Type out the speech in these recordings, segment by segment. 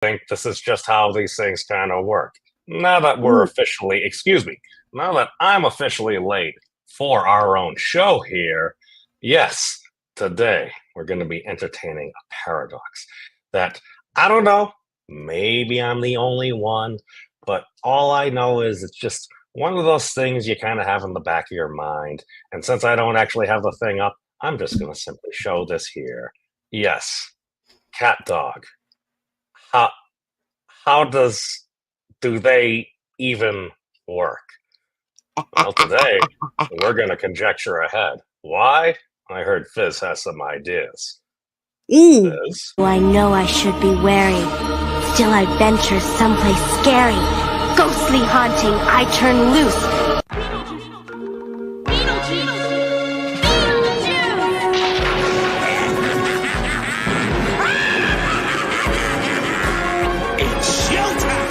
think this is just how these things kind of work. Now that we're Ooh. officially, excuse me, now that I'm officially late for our own show here, yes, today we're going to be entertaining a paradox that I don't know, maybe I'm the only one, but all I know is it's just one of those things you kind of have in the back of your mind. And since I don't actually have the thing up, I'm just going to simply show this here. Yes, CatDog. How how do they even work? Well, today we're going to conjecture ahead. Why? I heard Fizz has some ideas. Fizz? I know I should be wary. Still I venture someplace scary. Ghostly haunting, I turn loose. It's showtime!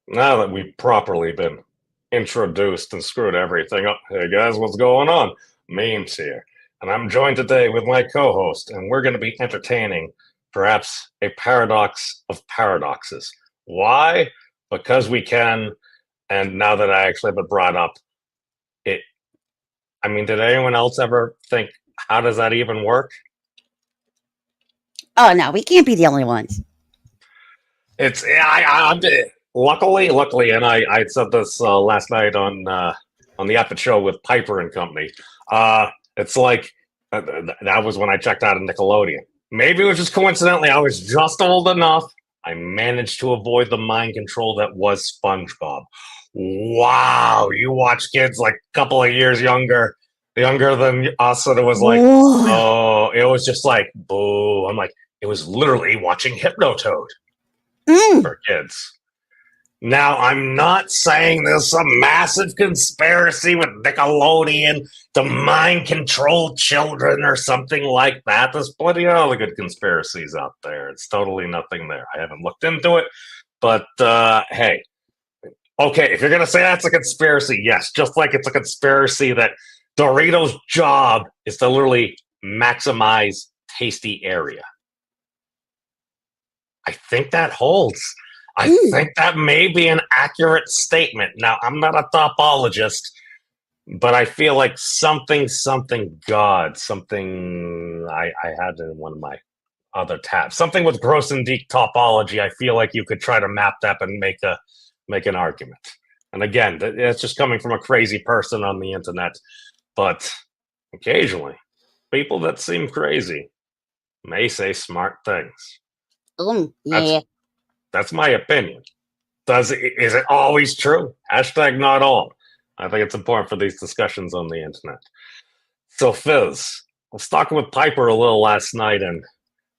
Now that we've properly been introduced and screwed everything up, hey guys, what's going on? Memes here. And I'm joined today with my co host, and we're going to be entertaining perhaps a paradox of paradoxes. Why? Because we can, and now that I actually have it brought up, I mean, did anyone else ever think, how does that even work? Oh no, we can't be the only ones. It's, luckily, and I said this last night on the Epic Show with Piper and company. It's like, that was when I checked out of Nickelodeon. Maybe it was just coincidentally, I was just old enough. I managed to avoid the mind control that was SpongeBob. Wow, you watch kids like a couple of years younger than us, and it was like, oh, it was just like, boo. I'm like, it was literally watching Hypnotoad for kids. Now, I'm not saying there's some massive conspiracy with Nickelodeon to mind control children or something like that. There's plenty of other good conspiracies out there. It's totally nothing there. I haven't looked into it, but hey. Okay, if you're going to say that's a conspiracy, yes, just like it's a conspiracy that Doritos' job is to literally maximize tasty area. I think that holds. I think that may be an accurate statement. Now, I'm not a topologist, but I feel like something God, something I had in one of my other tabs, something with gross and deep topology. I feel like you could try to map that and make an argument. And again, it's just coming from a crazy person on the internet. But occasionally, people that seem crazy may say smart things. Yeah. That's my opinion. Is it always true? Hashtag not all. I think it's important for these discussions on the internet. So Fizz, I was talking with Piper a little last night, and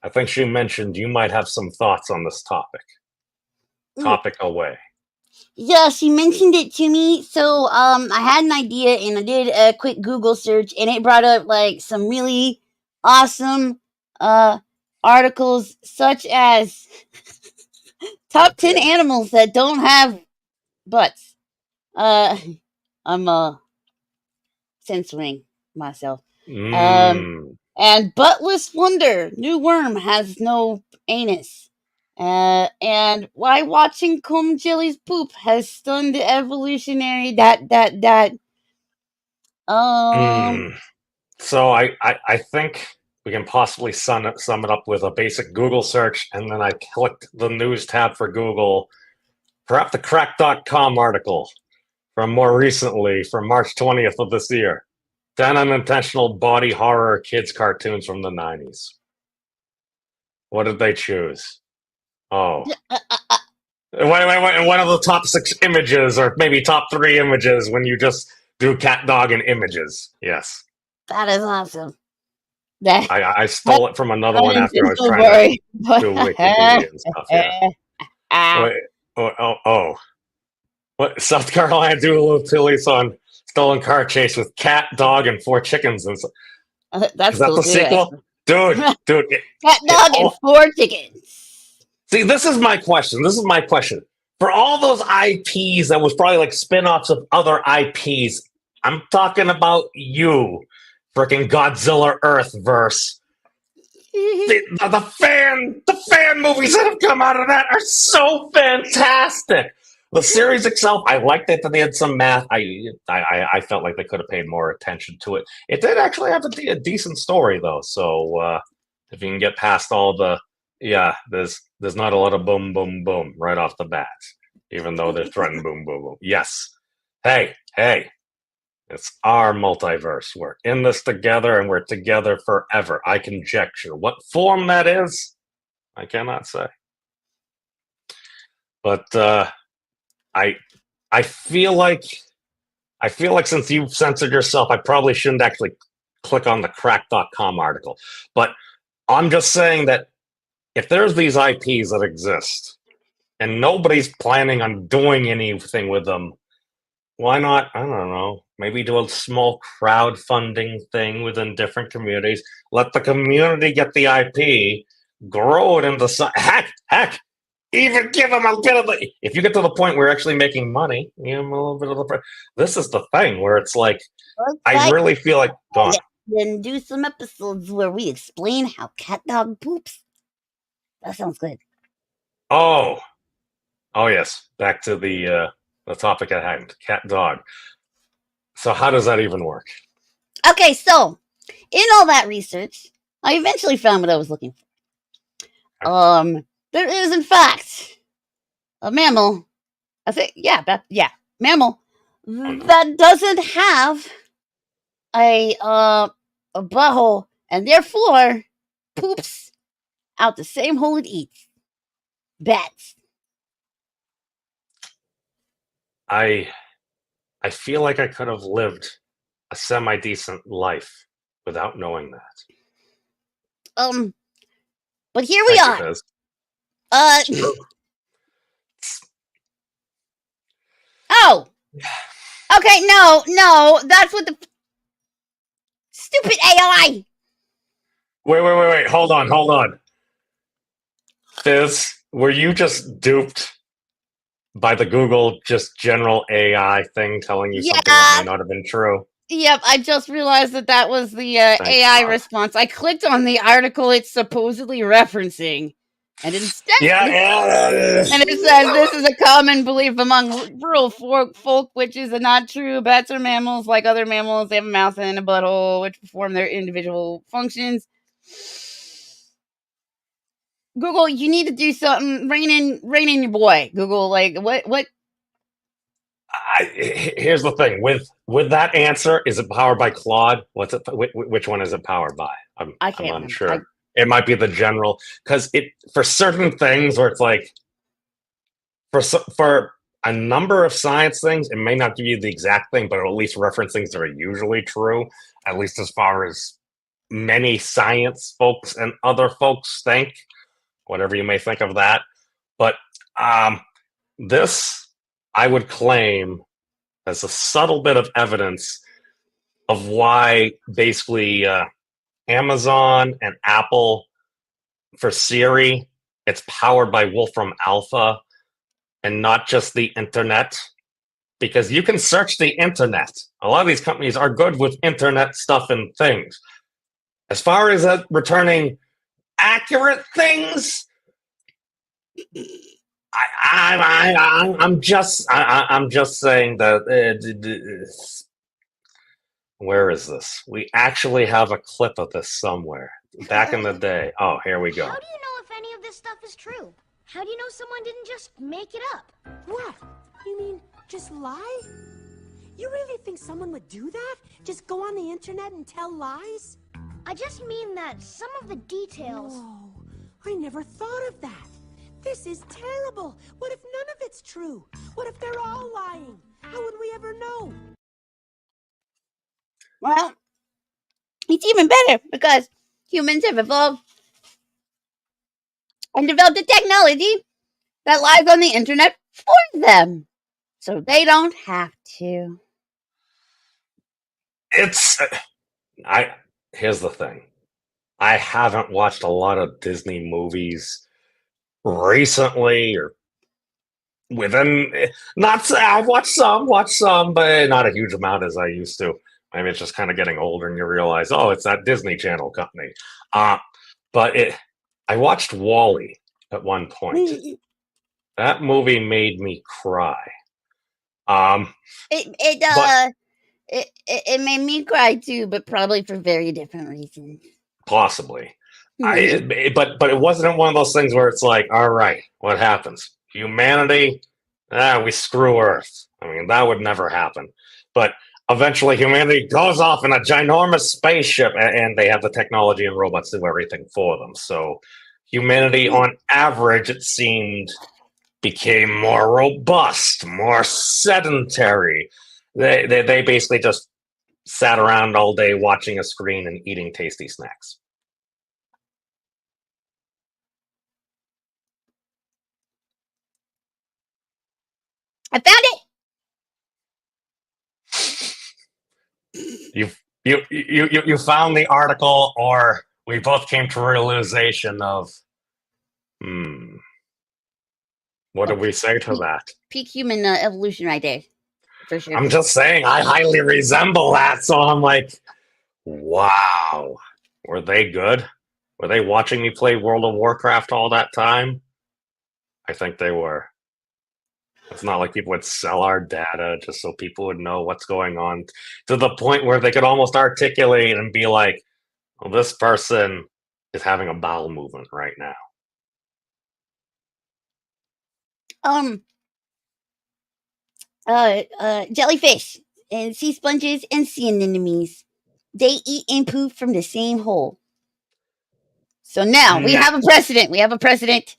I think she mentioned you might have some thoughts on this topic. Topic away. Yeah, she mentioned it to me. So I had an idea and I did a quick Google search and it brought up like some really awesome articles such as top 10 animals that don't have butts. I'm censoring myself. And buttless wonder, new worm has no anus. And why watching comb jelly's poop has stunned the evolutionary So I think we can possibly sum it up with a basic Google search, and then I clicked the news tab for Google, perhaps the crack.com article from more recently, from March 20th of this year. 10 unintentional body horror kids cartoons from the 90s. What did they choose? Oh. One of the top 6 images, or maybe top 3 images, when you just do CatDog and images. Yes. That is awesome. I stole it from another one after I was trying to do Wikipedia and stuff. Yeah. What? South Carolina Doolittle Tilly's on stolen car chase with cat, dog, and 4 chickens. And that's is that the sequel? Dude. Cat, dog, and 4 chickens. See, this is my question. For all those IPs that was probably like spin-offs of other IPs, I'm talking about you. freaking Godzilla Earthverse. The fan movies that have come out of that are so fantastic. The series itself, I liked it that they had some math. I felt like they could have paid more attention to it. It did actually have a decent story though. So if you can get past all the there's not a lot of boom boom boom right off the bat, even though they're threatening boom boom boom. Yes, hey, it's our multiverse. We're in this together, and we're together forever. I conjecture what form that is. I cannot say, but I feel like since you've censored yourself, I probably shouldn't actually click on the crack.com article. But I'm just saying that if there's these IPs that exist and nobody's planning on doing anything with them, why not, I don't know, maybe do a small crowdfunding thing within different communities, let the community get the IP, grow it into heck, even give them a bit of the, if you get to the point where you're actually making money, give them a little bit of the, this is the thing where it's like, I really feel like, then do some episodes where we explain how CatDog poops. That sounds good. Oh yes, back to the topic at hand, CatDog. So how does that even work? Okay, so in all that research, I eventually found what I was looking for. There is, in fact, a mammal. I think, mammal that doesn't have a butthole, and therefore poops out the same hole it eats. Bats. I feel like I could have lived a semi-decent life without knowing that. But here we are. Oh. Okay, no, that's what the stupid AI. Wait. Hold on. Fizz, were you just duped by the Google just general AI thing telling you something that may not have been true? Yep, I just realized that was the AI response. I clicked on the article it's supposedly referencing, and instead, and it says this is a common belief among rural folk, which is not true. Bats are mammals like other mammals. They have a mouth and a butthole, which perform their individual functions. Google, you need to do something. Rein in your boy. Google, like what? Here's the thing with that answer. Is it powered by Claude? What's it? Which one is it powered by? I'm unsure. It might be the general, because it for certain things where it's like for a number of science things, it may not give you the exact thing, but it'll at least reference things that are usually true, at least as far as many science folks and other folks think. Whatever you may think of that, but this I would claim as a subtle bit of evidence of why basically Amazon and Apple for Siri, it's powered by Wolfram Alpha and not just the internet, because you can search the internet. A lot of these companies are good with internet stuff and things. As far as returning accurate things, I'm just saying that. Where is this? We actually have a clip of this somewhere back in the day. Oh, here we go. How do you know if any of this stuff is true? How do you know someone didn't just make it up? What? You mean just lie? You really think someone would do that? Just go on the internet and tell lies? I just mean that some of the details... Whoa, I never thought of that. This is terrible. What if none of it's true? What if they're all lying? How would we ever know? Well, it's even better because humans have evolved and developed a technology that lies on the internet for them, so they don't have to. Here's the thing. I haven't watched a lot of Disney movies recently, or I've watched some, but not a huge amount as I used to. Maybe it's just kind of getting older, and you realize, oh, it's that Disney Channel company. But I watched Wall-E at one point. That movie made me cry. It made me cry too, but probably for very different reasons. Possibly. But it wasn't one of those things where it's like, all right, what happens? Humanity, we screw Earth. I mean, that would never happen. But eventually humanity goes off in a ginormous spaceship, and they have the technology and robots to do everything for them. So humanity, on average, it seemed, became more robust, more sedentary. They basically just sat around all day watching a screen and eating tasty snacks. I found it. You found the article, or we both came to a realization of, what do we say to that? Peak human evolution right there, for sure. I'm just saying, I highly resemble that, so I'm like, wow. Were they good? Were they watching me play World of Warcraft all that time? I think they were. It's not like people would sell our data just so people would know what's going on, to the point where they could almost articulate and be like, well, this person is having a bowel movement right now. Jellyfish and sea sponges and sea anemones, they eat and poop from the same hole. So now we have a precedent. We have a precedent.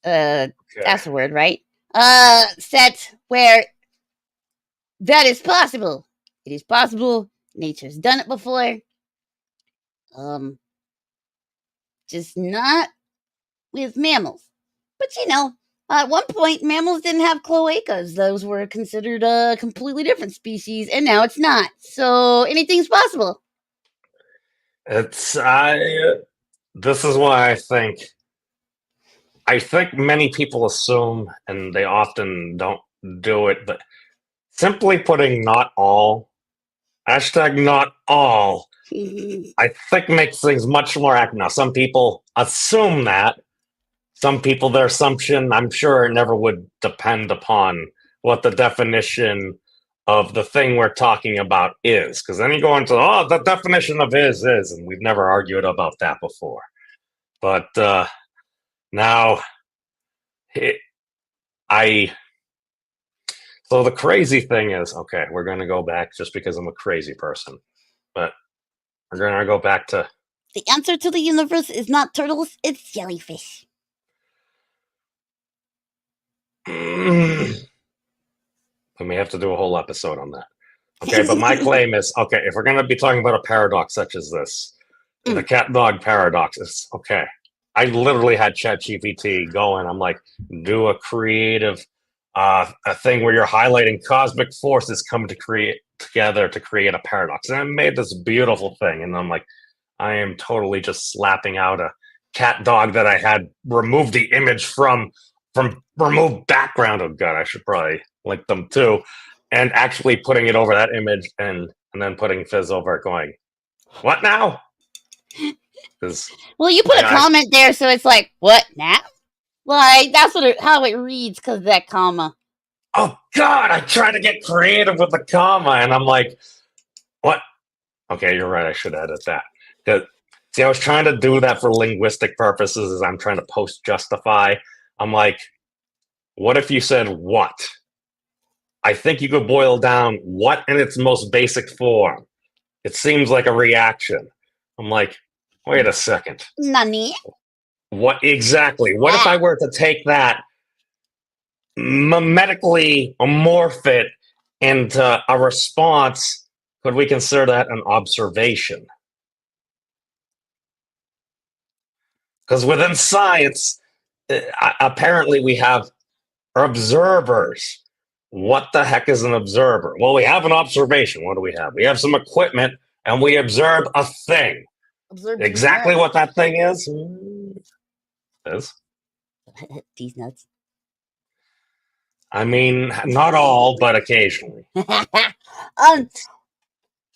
Okay. That's the word, right? Set where that is possible. It is possible. Nature's done it before. Just not with mammals. But at one point, mammals didn't have cloacas. Those were considered a completely different species, and now it's not. So anything's possible. This is why I think many people assume, and they often don't do it, but simply putting not all, hashtag not all, I think makes things much more accurate. Now, some people assume that. Some people, their assumption, I'm sure, never would depend upon what the definition of the thing we're talking about is. Because then you go into, the definition of is, and we've never argued about that before. But now, so the crazy thing is, okay, we're going to go back just because I'm a crazy person. But we're going to go back to... The answer to the universe is not turtles, it's jellyfish. We may have to do a whole episode on that. Okay, but my claim is, okay, if we're going to be talking about a paradox such as this, the CatDog paradox, is okay. I literally had ChatGPT going. I'm like, do a creative a thing where you're highlighting cosmic forces come to create together to create a paradox. And I made this beautiful thing. And I'm like, I am totally just slapping out a CatDog that I had removed the image from remove background. Oh god, I should probably link them too, and actually putting it over that image and then putting Fizz over it going, what now? Well, you put a comment there, so it's like, what now? Like, that's how it reads because of that comma. Oh god, I tried to get creative with the comma, and I'm like, what? Okay, you're right, I should edit that. See, I was trying to do that for linguistic purposes as I'm trying to post-justify. I'm like, what if you said what? I think you could boil down what in its most basic form. It seems like a reaction. I'm like, wait a second. Nani? What exactly? What if I were to take that, medically morph it into a response? Could we consider that an observation? Because within science, apparently we have observers. What the heck is an observer? Well, we have an observation. What do we have? We have some equipment, and we observe a thing. Exactly what that thing is? These nuts. I mean, not all, but occasionally. But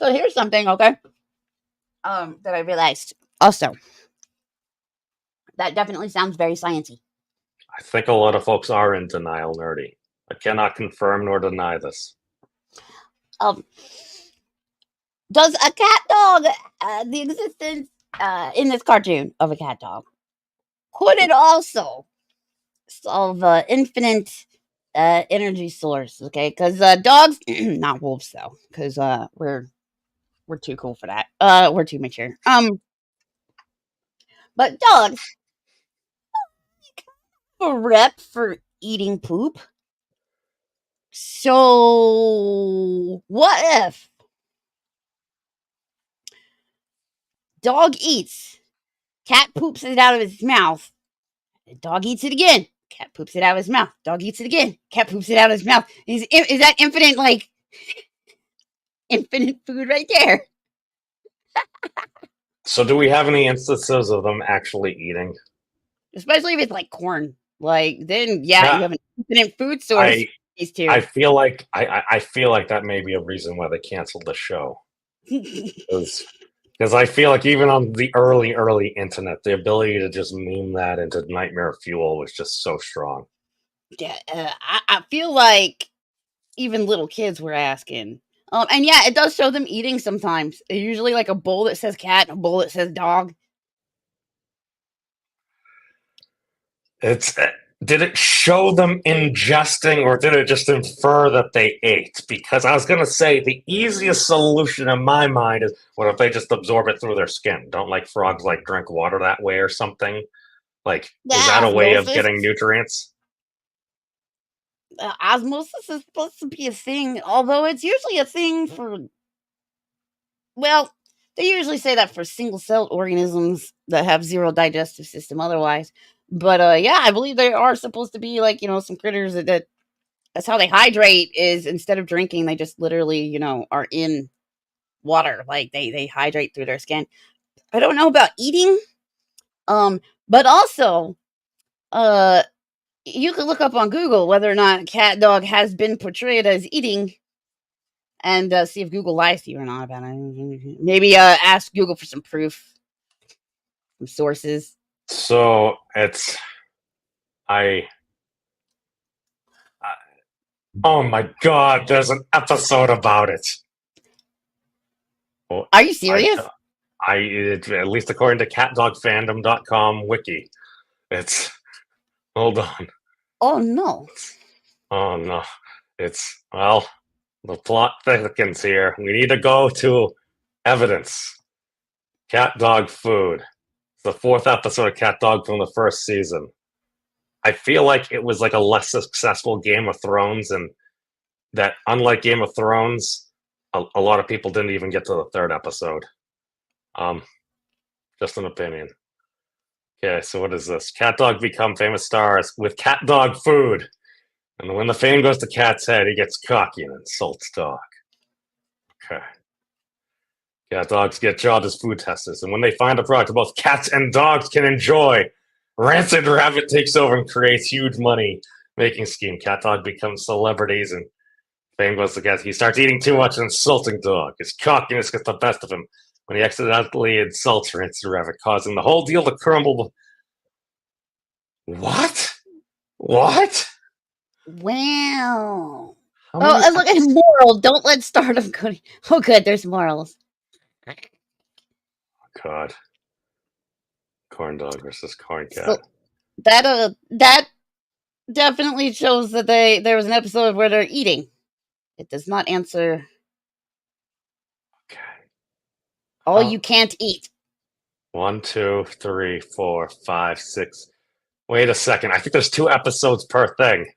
So here's something, okay? That I realized also. That definitely sounds very sciencey. I think a lot of folks are in denial, nerdy. I cannot confirm nor deny this. Does a cat dog, the existence in this cartoon of a cat dog, could it also solve infinite energy source? Okay, because dogs, not wolves though, because we're too cool for that. We're too mature. But dogs have a rep for eating poop. So what if dog eats, cat poops it out of his mouth, dog eats it again, cat poops it out of his mouth, dog eats it again, cat poops it out of his mouth? Is that infinite, like infinite food right there? So, do we have any instances of them actually eating? Especially if it's like corn. Like then, yeah, Yeah, you have an infinite food source. These two. I feel like I feel like that may be a reason why they canceled the show. Because I feel like even on the early internet, the ability to just meme that into nightmare fuel was just so strong. Yeah, I feel like even little kids were asking. And yeah, it does show them eating sometimes. It's usually like a bowl that says cat and a bowl that says dog. Did it show them ingesting, or did it just infer that they ate? Because I was gonna say the easiest solution in my mind is, what if they just absorb it through their skin? Don't like frogs like drink water that way or something? Like, is that a way of getting nutrients? Osmosis is supposed to be a thing, although it's usually a thing for. Well, they usually say that for single-celled organisms that have zero digestive system otherwise. But yeah, I believe they are supposed to be like, some critters that that's how they hydrate, is instead of drinking, they just literally, are in water. Like they hydrate through their skin. I don't know about eating. But also, you could look up on Google whether or not CatDog has been portrayed as eating, and see if Google lies to you or not about it. Maybe ask Google for some proof, some sources. So oh my god, there's an episode about it. Well, are you serious? At least according to CatDogFandom.com wiki, it's. Hold on. Oh no. Oh no. Well, the plot thickens here. We need to go to evidence. Cat Dog Food. It's the 4th episode of Cat Dog from the 1st season. I feel like it was like a less successful Game of Thrones, and that, unlike Game of Thrones, a lot of people didn't even get to the 3rd episode. Just an opinion. Okay, so what is this? Cat Dog become famous stars with Cat Dog Food. And when the fame goes to Cat's head, he gets cocky and insults Dog. Okay. Cat dogs get jobs as food testers, and when they find a product both cats and dogs can enjoy, Rancid Rabbit takes over and creates huge money-making scheme. Cat Dog becomes celebrities, and fame goes to Cat. He starts eating too much and insulting Dog. His cockiness gets the best of him when he accidentally insults Rancid Rabbit, causing the whole deal to crumble. What? What? Wow. Oh, and look at moral. Don't let stardom go. Oh, good. There's morals. Oh, God. Corn dog versus corn cat. So that definitely shows that there was an episode where they're eating. It does not answer. Okay. You can't eat. 1, 2, 3, 4, 5, 6. Wait a second. I think there's 2 episodes per thing.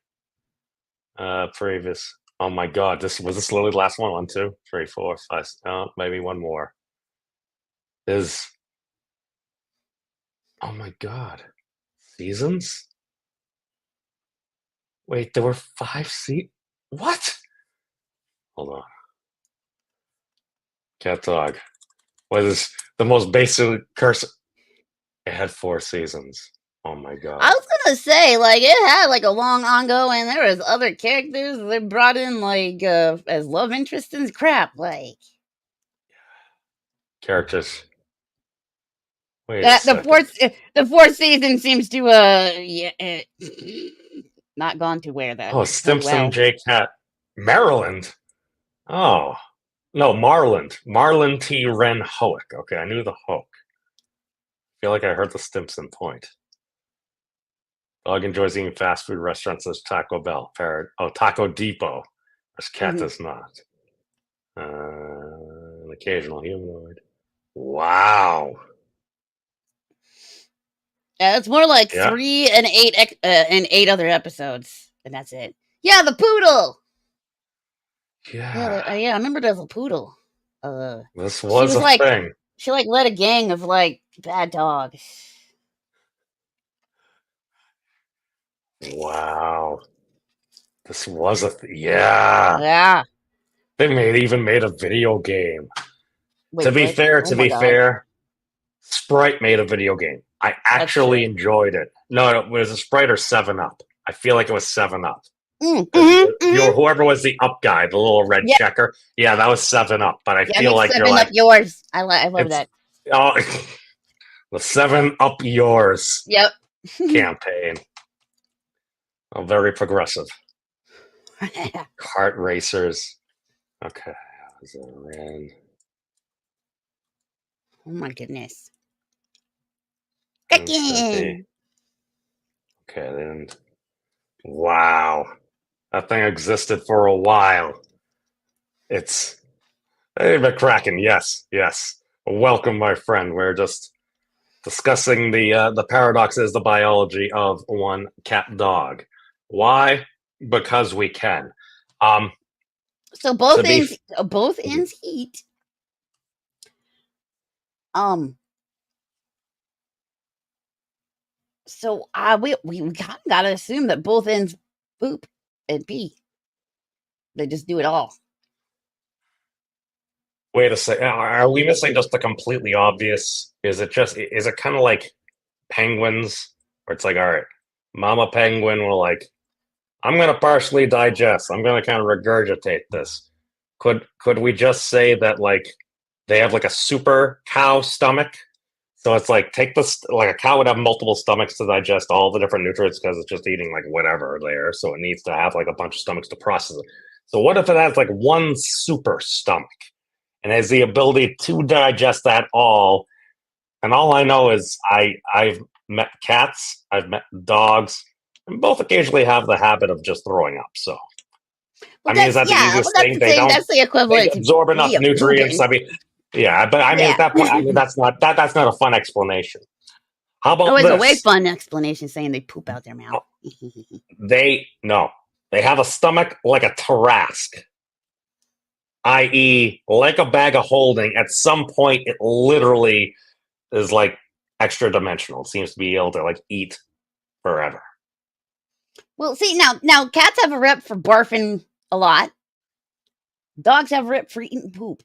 Previous. Oh my god. Was this literally the last one? 1, 2, 3, 4, 5. Maybe one more. Oh my god. Seasons? Wait, there were 5 seasons? What? Hold on. Cat Dog. What is the most basic curse? It had 4 seasons. Oh my god. I was gonna say, like, it had like a long ongoing, and there was other characters they brought in, like, as love interests and crap. Like, characters. Wait a The second. fourth season seems to not gone too where that Oh, so Stimpson well. J. Cat. Maryland. Oh. No, Marland. Marland T. Ren Hoek. Okay, I knew the Hoek. I feel like I heard the Stimpson point. Dog enjoys eating fast food restaurants as Taco Bell. Parrot. Oh, Taco Depot. This cat does not. An occasional humanoid. Wow. Yeah, it's more like Yeah. 3 and 8 other episodes, and that's it. Yeah, the poodle. Yeah. Yeah, I remember there's a poodle. This She was was a like thing. she like led a gang of like bad dogs. Wow. This was a yeah. Yeah. They even made a video game. Wait, To be what? fair, Oh my God. Sprite made a video game. I actually enjoyed it. No, it was a Sprite or 7-Up. I feel like it was 7-Up. Whoever was the up guy, the little red checker. Yeah, that was 7-Up. But I feel like you're 7 like up yours. I love that. Oh, the 7-Up yours Yep. campaign. Oh, very progressive. Kart racers. Okay. Oh my goodness. Okay, then. Wow. That thing existed for a while. It's. Hey, McCracken. Yes. Welcome, my friend. We're just discussing the paradoxes, the biology of one cat dog. Why? Because we can. So both ends eat. So we gotta assume that both ends poop and pee. They just do it all. Wait a second. Are we missing just the completely obvious? Is it kind of like penguins, where it's like, all right, mama penguin will like, I'm gonna partially digest. I'm gonna kind of regurgitate this. Could we just say that like they have like a super cow stomach? So it's like like a cow would have multiple stomachs to digest all the different nutrients because it's just eating like whatever there. So it needs to have like a bunch of stomachs to process it. So what if it has like one super stomach and has the ability to digest that all? And all I know is I've met cats, I've met dogs, and both occasionally have the habit of just throwing up. So I mean, is that the easiest thing? That's the equivalent they absorb enough to nutrients. I mean, yeah, but I mean at that point, I mean that's not a fun explanation. How about it's this? a way fun explanation saying they poop out their mouth. They have a stomach like a Tarrasque, i.e., like a bag of holding. At some point, it literally is like extra dimensional. It seems to be able to like eat forever. Well, see now cats have a rep for barfing a lot. Dogs have a rep for eating poop.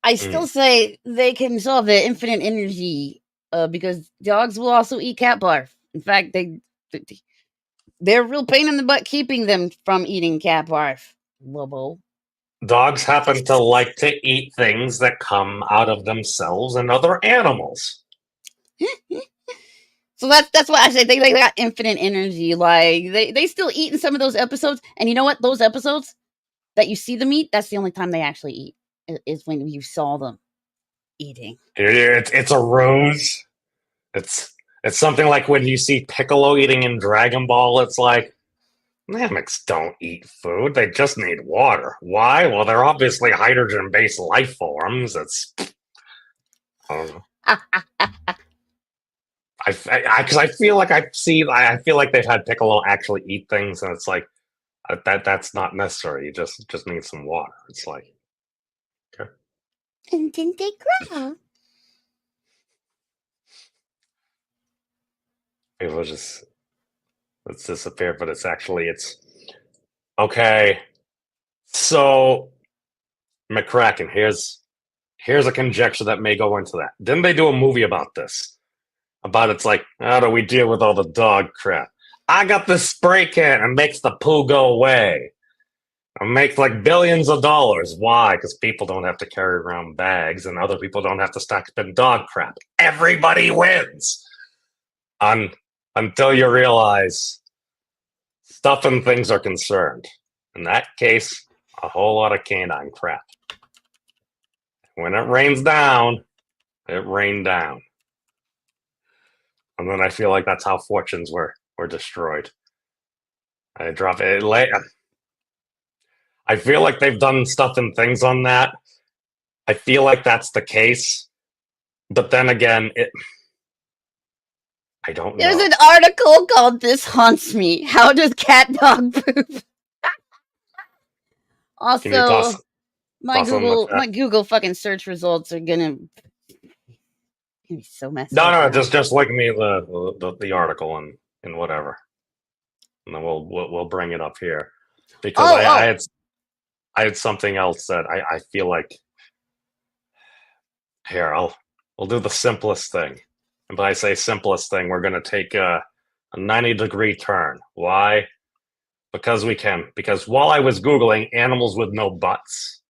I still say they can solve the infinite energy because dogs will also eat cat barf. In fact, they're a real pain in the butt keeping them from eating cat barf. Lobo. Dogs happen to like to eat things that come out of themselves and other animals. So that's why I say they got infinite energy. Like they still eat in some of those episodes. And you know what? Those episodes that you see them eat, that's the only time they actually eat. Is when you saw them eating. It's a ruse. It's something like when you see Piccolo eating in Dragon Ball. It's like, Namex don't eat food. They just need water. Why? Well, they're obviously hydrogen-based life forms. It's I don't know. Because I feel like I feel like they've had Piccolo actually eat things, and it's like that's not necessary. You just need some water. It's like. And then they grow. It will just let's disappear, but it's okay. So McCracken, here's a conjecture that may go into that. Didn't they do a movie about this? About it's like, how do we deal with all the dog crap? I got this spray can and makes the poo go away. make like billions of dollars. Why? Because people don't have to carry around bags and other people don't have to stock up in dog crap. Everybody wins. Until you realize stuff and things are concerned. In that case, a whole lot of canine crap. When it rains down, it rained down. And then I feel like that's how fortunes were destroyed. I drop it. I feel like they've done stuff and things on that. I feel like that's the case. But then again, I don't know. There's an article called "This Haunts Me. How does CatDog poop?" Also, my Google fucking search results are gonna be so messed up. No, just link me the article and whatever, and then we'll bring it up here because I had something else that I feel like. Here, we'll do the simplest thing. And by I say simplest thing, we're going to take a 90-degree turn. Why? Because we can. Because while I was Googling animals with no butts.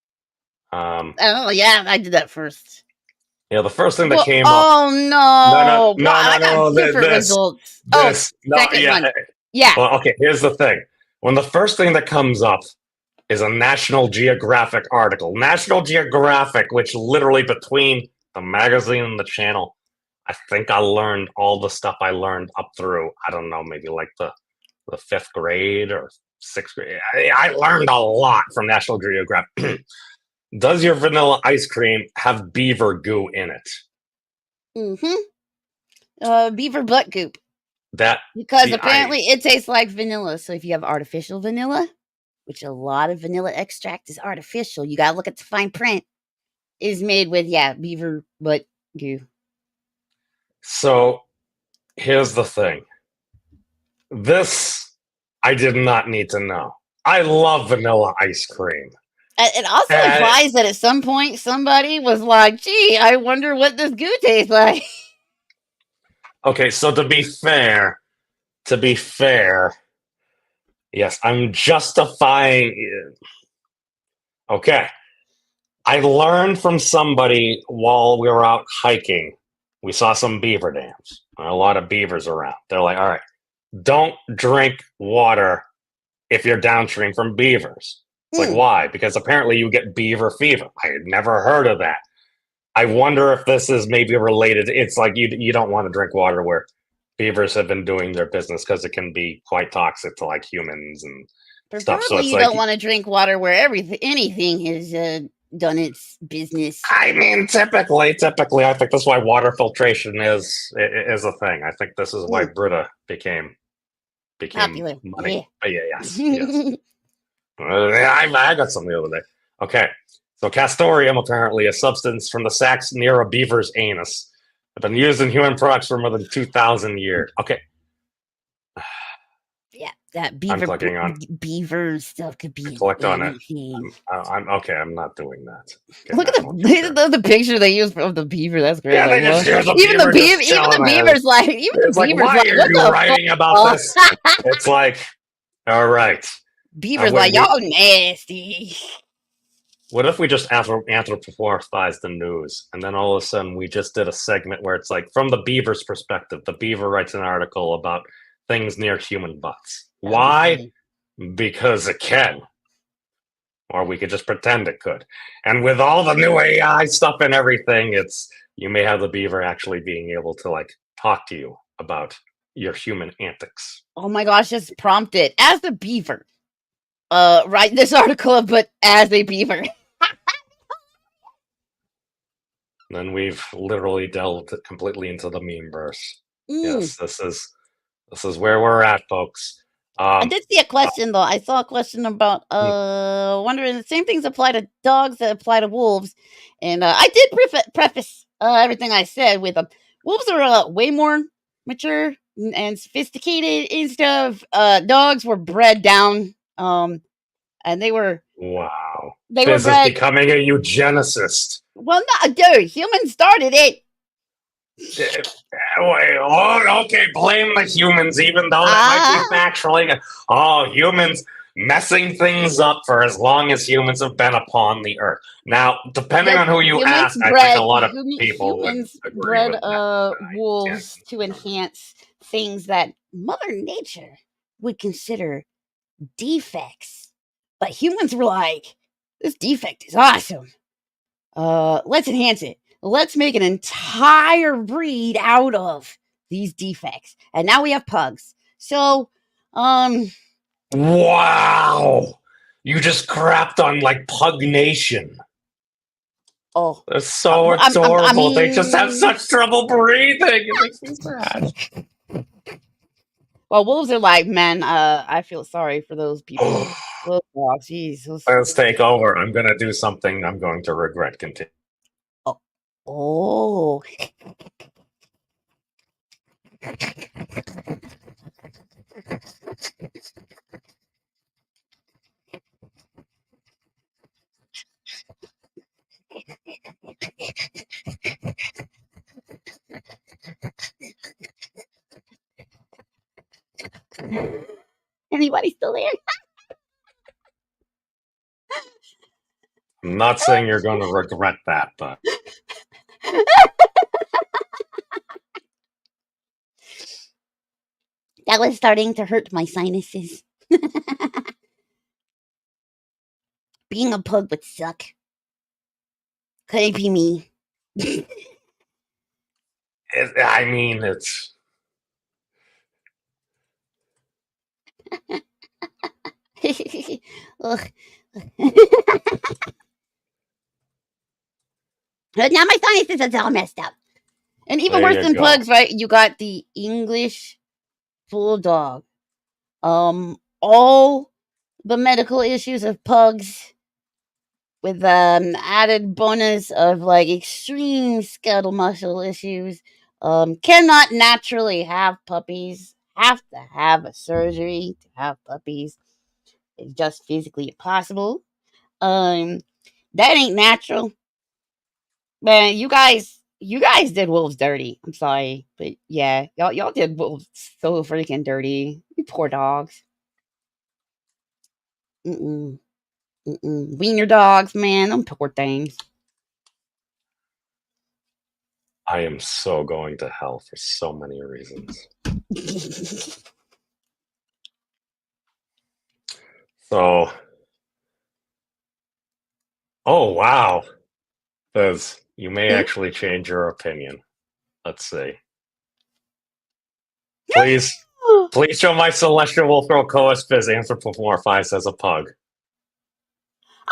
Oh, yeah, I did that first. Yeah, the first thing that came up. Oh, no. No. Different results. Second one. Yeah. Well, okay, here's the thing. When the first thing that comes up is a National Geographic article. National Geographic, which literally between the magazine and the channel, I think I learned all the stuff I learned up through, I don't know, maybe like the 5th grade or 6th grade. I learned a lot from National Geographic. Does your vanilla ice cream have beaver goo in it? Mm-hmm. Beaver butt goop. Because apparently it tastes like vanilla. So if you have artificial vanilla, which a lot of vanilla extract is artificial, you gotta look at the fine print, is made with, beaver butt goo. So, here's the thing. This, I did not need to know. I love vanilla ice cream. It also implies that at some point somebody was like, gee, I wonder what this goo tastes like. Okay, so to be fair, yes, I'm justifying it. Okay. I learned from somebody while we were out hiking. We saw some beaver dams. There are a lot of beavers around. They're like, all right, don't drink water if you're downstream from beavers. It's like, why? Because apparently you get beaver fever. I had never heard of that. I wonder if this is maybe related. It's like you don't want to drink water where beavers have been doing their business because it can be quite toxic to like humans and stuff. So it's you don't want to drink water where anything has done its business. I mean, typically, I think that's why water filtration is a thing. I think this is why Brita became popular. Money. Yeah. Yes. I got some the other day. Okay, so castoreum, apparently a substance from the sacs near a beaver's anus, have been used in human products for more than 2,000 years. Okay. Yeah, that beaver stuff could be. Click on it. I'm okay. I'm not doing that. Look at the picture they used of the beaver. That's great. Yeah, even the beaver's like, why are you writing about this? It's like, all right. Beaver's like, y'all nasty. What if we just anthropomorphize the news, and then all of a sudden we just did a segment where it's like, from the beaver's perspective, the beaver writes an article about things near human butts. Why? Because it can. Or we could just pretend it could. And with all the new AI stuff and everything, you may have the beaver actually being able to like talk to you about your human antics. Oh my gosh, just prompt it as a beaver. Write this article, but as a beaver. Then we've literally delved completely into the meme-verse. Yes, this is where we're at, folks. I did see a question though. I saw a question about wondering the same things apply to dogs that apply to wolves, and I did preface everything I said with wolves are way more mature and sophisticated and stuff. Dogs were bred down, and they were They were bred becoming a eugenicist. Well, no, dude, humans started it. Okay, blame the humans, even though that might be factually. Oh, humans messing things up for as long as humans have been upon the earth. Now, depending Yes, on who you ask, I think a lot of people would humans agree bred with that. wolves to enhance things that Mother Nature would consider defects. But humans were like, this defect is awesome. Let's enhance it. Let's make an entire breed out of these defects. And now we have pugs. So, Wow! You just crapped on like Pug Nation. oh, They're so I adorable. They just have mean- such trouble breathing. It makes me sad. well, wolves are like, man, I feel sorry for those people. Those dogs, jeez. Let's take over. I'm gonna do something I'm going to regret. Continue. Oh. Anybody still there? I'm not saying you're going to regret that, but That was starting to hurt my sinuses. Being a pug would suck. Could it be me? I mean, it's. Ugh. But now my sinuses are all messed up. And even There worse you than go. pugs, right? You got the English bulldog. All the medical issues of pugs with added bonus of like extreme skeletal muscle issues. Cannot naturally have puppies. Have to have a surgery to have puppies. It's just physically impossible. That ain't natural. Man, you guys did wolves dirty. I'm sorry, but yeah, y'all did wolves so freaking dirty. You poor dogs. Wiener dogs, man, them poor things. I am so going to hell for so many reasons. So, oh wow, Fizz, you may actually change your opinion. Let's see. Please show my celestial will throw CoHost Fizz anthropomorphized as a pug.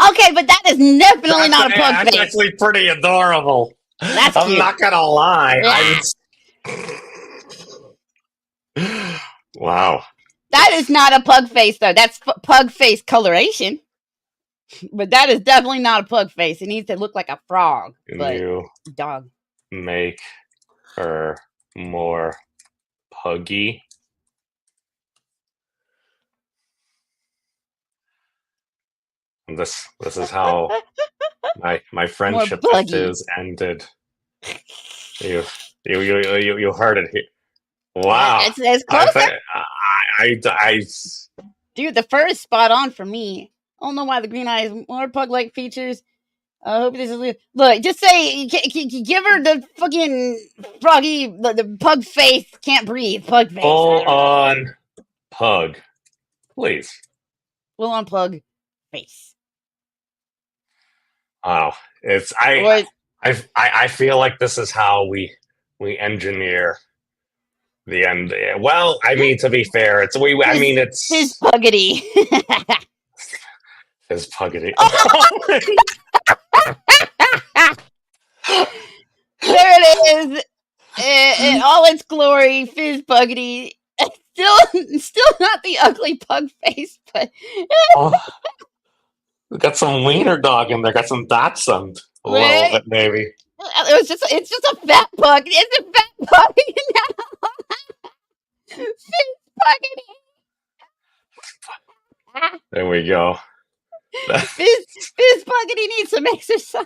Okay, but that is definitely not a pug That's face. actually pretty adorable. That's I'm cute. not gonna lie. Yeah. Wow. That is not a pug face, though. That's pug face coloration. But that is definitely not a pug face. It needs to look like a frog. Can But you dog. make her more puggy? This is how my friendship with buggy. Fizz ended. You heard it here. Wow. It's close. I Dude, the fur is spot on for me. I don't know why the green eyes more pug-like features. I hope this is look. Just say, give her the fucking froggy, the pug face. Can't breathe. Pug face. full on pug, please. Full on pug face. Wow, it's I feel like this is how we engineer the end. Well, I mean, to be fair, it's his puggity. His puggity. There it is, in all its glory, Fizz Puggity. Still not the ugly pug face, but We got some wiener dog in there. Got some Dachshund. A little bit, maybe. it's just a fat pug. It's a fat pug now. Fizz Puggity. There we go. Fizz Puggity needs some exercise.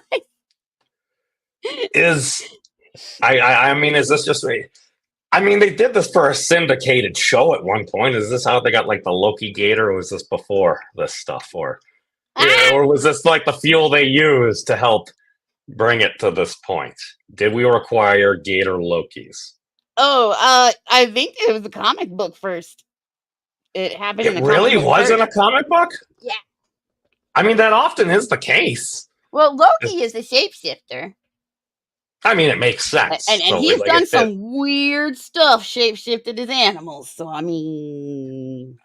I mean, is this just I mean, they did this for a syndicated show at one point. Is this how they got like the Loki Gator, or was this before this stuff, or was this like the fuel they used to help bring it to this point? Did we require Gator Lokis? Oh, I think it was the comic book first. It happened in It the really comic book was in first. a comic book? Yeah. I mean, that often is the case. Well, Loki is a shapeshifter. I mean, it makes sense. And So, he's like, done it some fit. weird stuff, shapeshifted his animals. So, I mean,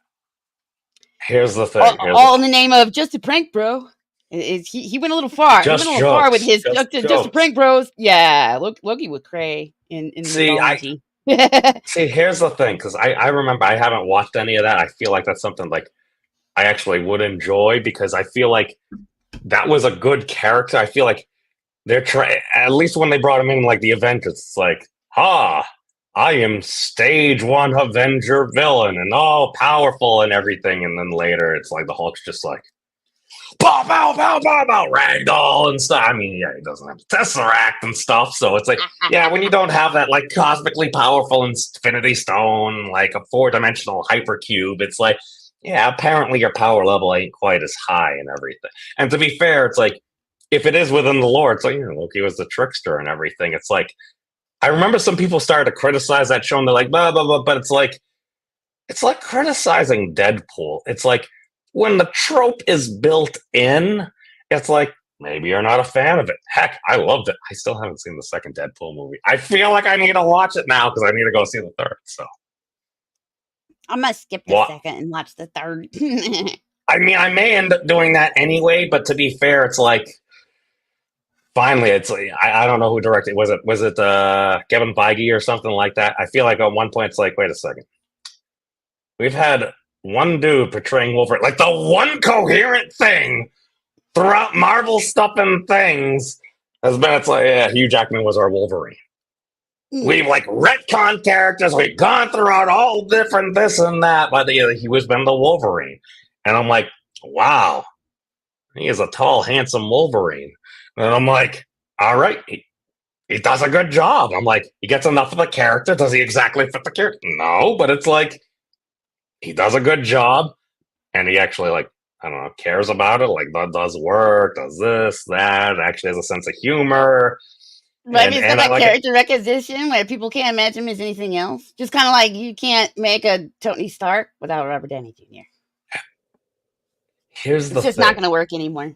Here's the thing. all in the name of just a prank, bro. He went a little far. Just he went a little far with jokes. his Just just a jokes. prank, bros. Yeah, Loki with Cray in See, mythology. See, here's the thing, because I remember I haven't watched any of that. I feel like that's something like I actually would enjoy, because I feel like that was a good character. I feel like they're trying, at least when they brought him in like the Avengers, it's like, I am stage 1 Avenger villain and all powerful and everything. And then later it's like the Hulk's just like, pow, pow, pow, pow, pow, ragdoll and stuff. I mean, yeah, he doesn't have Tesseract and stuff. So it's like, yeah, when you don't have that like cosmically powerful Infinity Stone, like a 4-dimensional hypercube, it's like, yeah, apparently your power level ain't quite as high and everything. And to be fair, it's like, if it is within the lore, it's like, Loki was the trickster and everything. It's like, I remember some people started to criticize that show and they're like, blah, blah, blah, but it's like criticizing Deadpool. It's like, when the trope is built in, it's like, maybe you're not a fan of it. Heck, I loved it. I still haven't seen the second Deadpool movie. I feel like I need to watch it now because I need to go see the third. So I'm gonna skip the second and watch the third. I mean, I may end up doing that anyway, but to be fair, it's like, finally, it's like, I don't know who directed it. Was it Kevin Feige or something like that? I feel like at one point it's like, wait a second. We've had one dude portraying Wolverine, like the one coherent thing throughout Marvel stuff and things has been, it's like, yeah, Hugh Jackman was our Wolverine. We've like retconned characters. We've gone throughout all different this and that, but he was been the Wolverine. And I'm like, wow, he is a tall, handsome Wolverine. And I'm like, all right, he does a good job. I'm like, he gets enough of the character. Does he exactly fit the character? No, but it's like, he does a good job. And he actually, like, I don't know, cares about it. Like, does work, does this, that, actually has a sense of humor. Maybe it's like character recognition where people can't imagine him as anything else. Just kind of like you can't make a Tony Stark without Robert Downey Jr. Here's the thing. It's just not going to work anymore.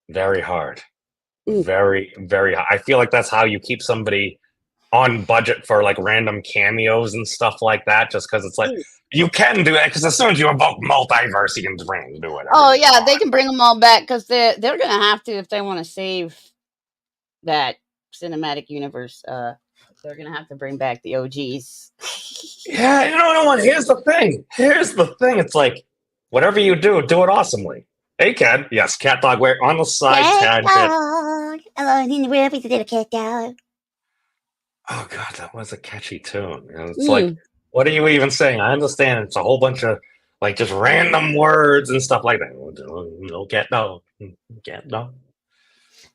Very hard. Very, very hard. I feel like that's how you keep somebody on budget for like random cameos and stuff like that, just because it's like, you can do that, because as soon as you invoke multiverse, you can bring them do whatever. Oh, yeah, they can bring them all back, because they're going to have to, if they want to save that cinematic universe, they're going to have to bring back the OGs. Yeah, you know what? Here's the thing. It's like, whatever you do, do it awesomely. Hey, Cat. Yes, CatDog. We're on the side. CatDog. Alone in the world with a little CatDog. Oh, God, that was a catchy tune. It's like, what are you even saying? I understand it's a whole bunch of, like, just random words and stuff like that. No, CatDog. CatDog.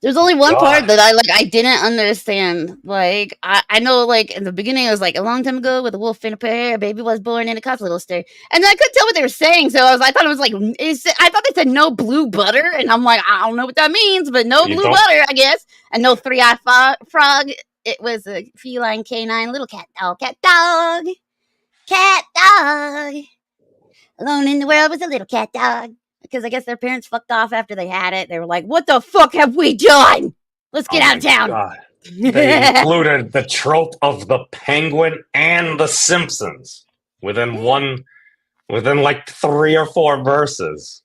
There's only one part that I didn't understand. Like, I know, like, in the beginning, it was like a long time ago with a wolf in a pear, a baby was born in a cotton little stir. And then I couldn't tell what they were saying, so I thought it was like, I thought they said no blue butter, and I'm like, I don't know what that means, but no blue butter, I guess. And no three-eyed frog. It was a feline canine little cat dog. CatDog. CatDog. Alone in the world was a little cat dog. Because I guess their parents fucked off after they had it. They were like, what the fuck have we done? Let's get out of town. God. They included the trope of the Penguin and the Simpsons within like 3 or 4 verses.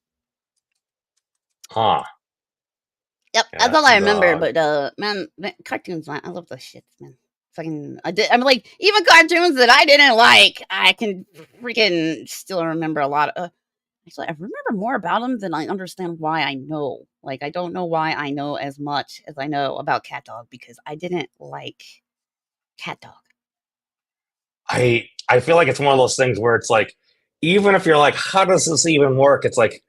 Huh. Yep, that's all I remember. But man, cartoons, man, I love those shits, man. Fucking, I'm like, even cartoons that I didn't like, I can freaking still remember a lot of. Actually, I remember more about them than I understand why I know. Like, I don't know why I know as much as I know about CatDog, because I didn't like CatDog. I feel like it's one of those things where it's like, even if you're like, how does this even work? It's like,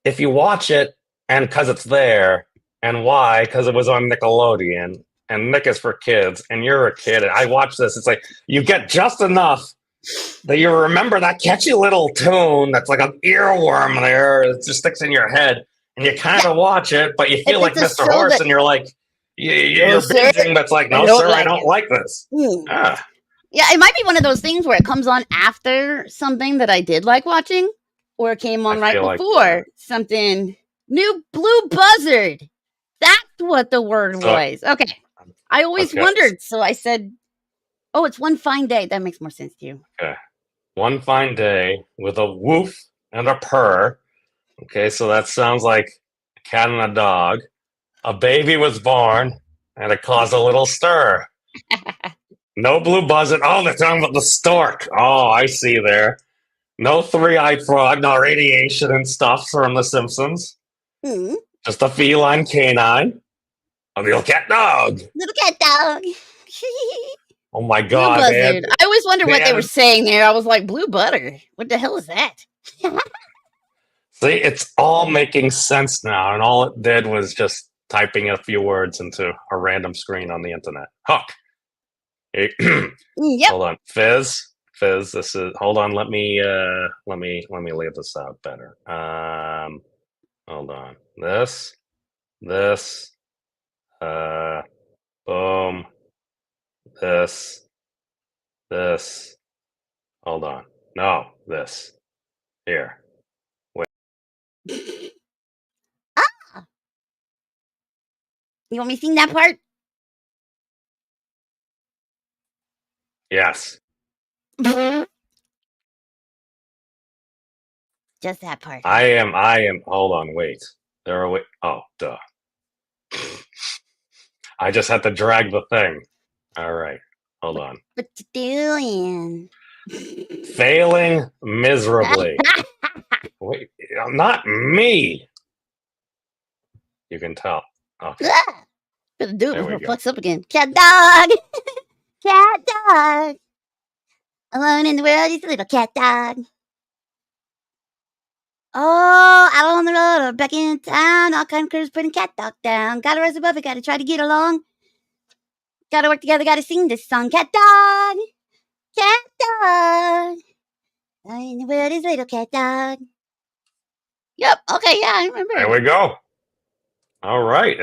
if you watch it and because it's there, And why? Because it was on Nickelodeon, and Nick is for kids, and you're a kid. And I watch this. It's like you get just enough that you remember that catchy little tune that's like an earworm there. It just sticks in your head, and you kind of watch it, but you feel like It's a Mr. show Horse, that- and you're like, you're sir, binging. That's like, no, I don't sir, I like don't it." like this. Ah, Yeah, it might be one of those things where it comes on after something that I did like watching, or it came on I right feel like, before yeah. something new. Blue Buzzard. That's what the word So- was. Okay. I always Okay. wondered, so I said, "Oh, it's One Fine Day." That makes more sense to you. Okay. One fine day with a woof and a purr. Okay, so that sounds like a cat and a dog. A baby was born, and it caused a little stir. No blue buzzard. Oh, they're talking about the stork. Oh, I see there. No three-eyed frog, no radiation and stuff from The Simpsons. Hmm. Just a feline canine. A little cat dog. Little cat dog. Oh my Blue god, Buzzard. I always wondered what they were man. saying there. I was like, blue butter. What the hell is that? See, it's all making sense now, and all it did was just typing a few words into a random screen on the internet. Hook. Hey, Yep. hold on, Fizz. This is. Hold on. Let me lay this out better. Hold on. This. Boom. This. Hold on. No, this. Here. You want me to sing that part? Yes. Just that part. I am. Hold on. Wait. There are. Oh, duh. I just had to drag the thing. All right. Hold on. What you doing? Failing miserably. Wait, not me. You can tell. Okay. Better do it There we before it go. fucks up again. Cat dog. Cat dog. Alone in the world, he's a little cat dog. Oh, out on the road or back in town, all kind of crews putting cat dog down. Gotta rise above it, gotta try to get along. Gotta work together, gotta sing this song. Cat dog. Cat dog. Alone in the world, he's a little cat dog. Yep. Okay. Yeah, I remember. There we go. All right.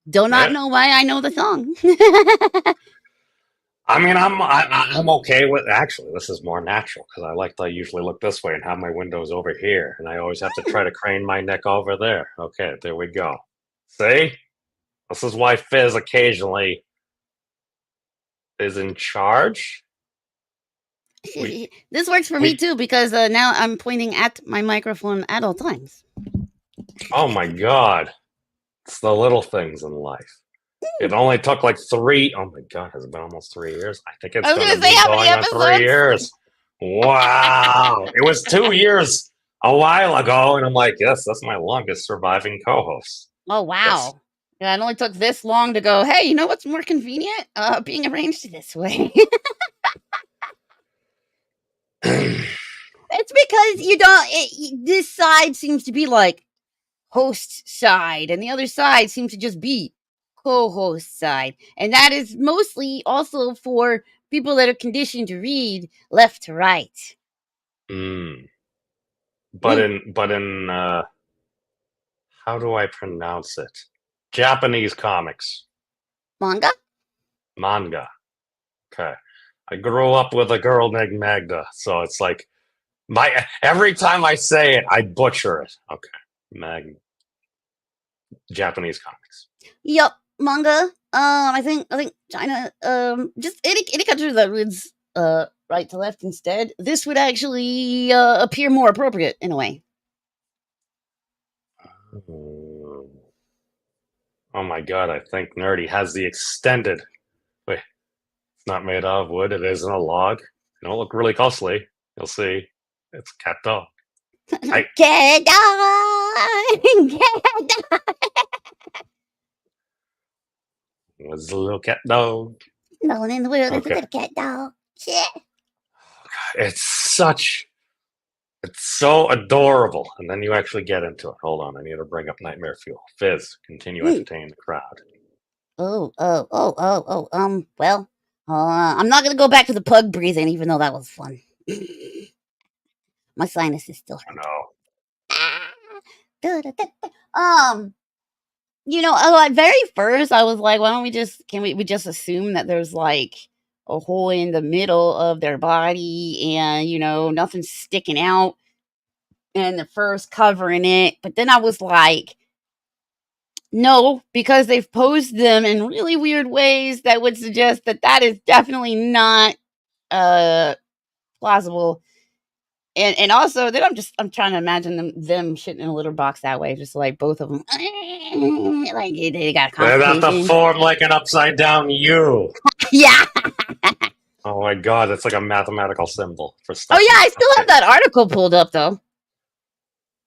Do not Yeah. know why I know the song. I mean, I'm okay with. Actually, this is more natural because I like to usually look this way and have my windows over here, and I always have to try to crane my neck over there. Okay, there we go. See, this is why Fizz occasionally is in charge. This works for me too because now I'm pointing at my microphone at all times. Oh my god, it's the little things in life. It only took like 3. Oh my god, has it been almost 3 years? I think it's I was going to gonna say, be how many going on 3 episodes? years. Wow, it was 2 years a while ago, and I'm like, yes, that's my longest surviving co-host. Oh wow! Yeah, it only took this long to go. Hey, you know what's more convenient? Being arranged this way. It's because you don't. This side seems to be like host side, and the other side seems to just be co-host side, and that is mostly also for people that are conditioned to read left to right. Mm. But in how do I pronounce it? Japanese comics, Manga. Okay, I grew up with a girl named Magda, so it's like every time I say it, I butcher it. Okay, Japanese comics. Yup, manga. I think China. Just any country that reads right to left instead. This would actually appear more appropriate in a way. Oh my god, I think Nerdy has the extended. Wait, it's not made out of wood. It isn't a log. It don't look really costly. You'll see. It's CatDog. Cat dog. Cat dog. Was a little CatDog. No one in the world is a Okay. little cat dog. Yeah. It's such It's so adorable. And then you actually get into it. Hold on, I need to bring up Nightmare Fuel. Fizz, continue entertaining the crowd. Well, I'm not gonna go back to the pug breathing, even though that was fun. My sinuses still hurt. No. At very first, I was like, why don't we just assume that there's like a hole in the middle of their body and, nothing's sticking out and the fur's covering it. But then I was like, no, because they've posed them in really weird ways that would suggest that is definitely not plausible. And also then I'm trying to imagine them shitting in a litter box that way, just like both of them like they got They'd have to constipation. form like an upside down U. Yeah. Oh my god, it's like a mathematical symbol for stuff. Oh yeah, I still have that article pulled up though.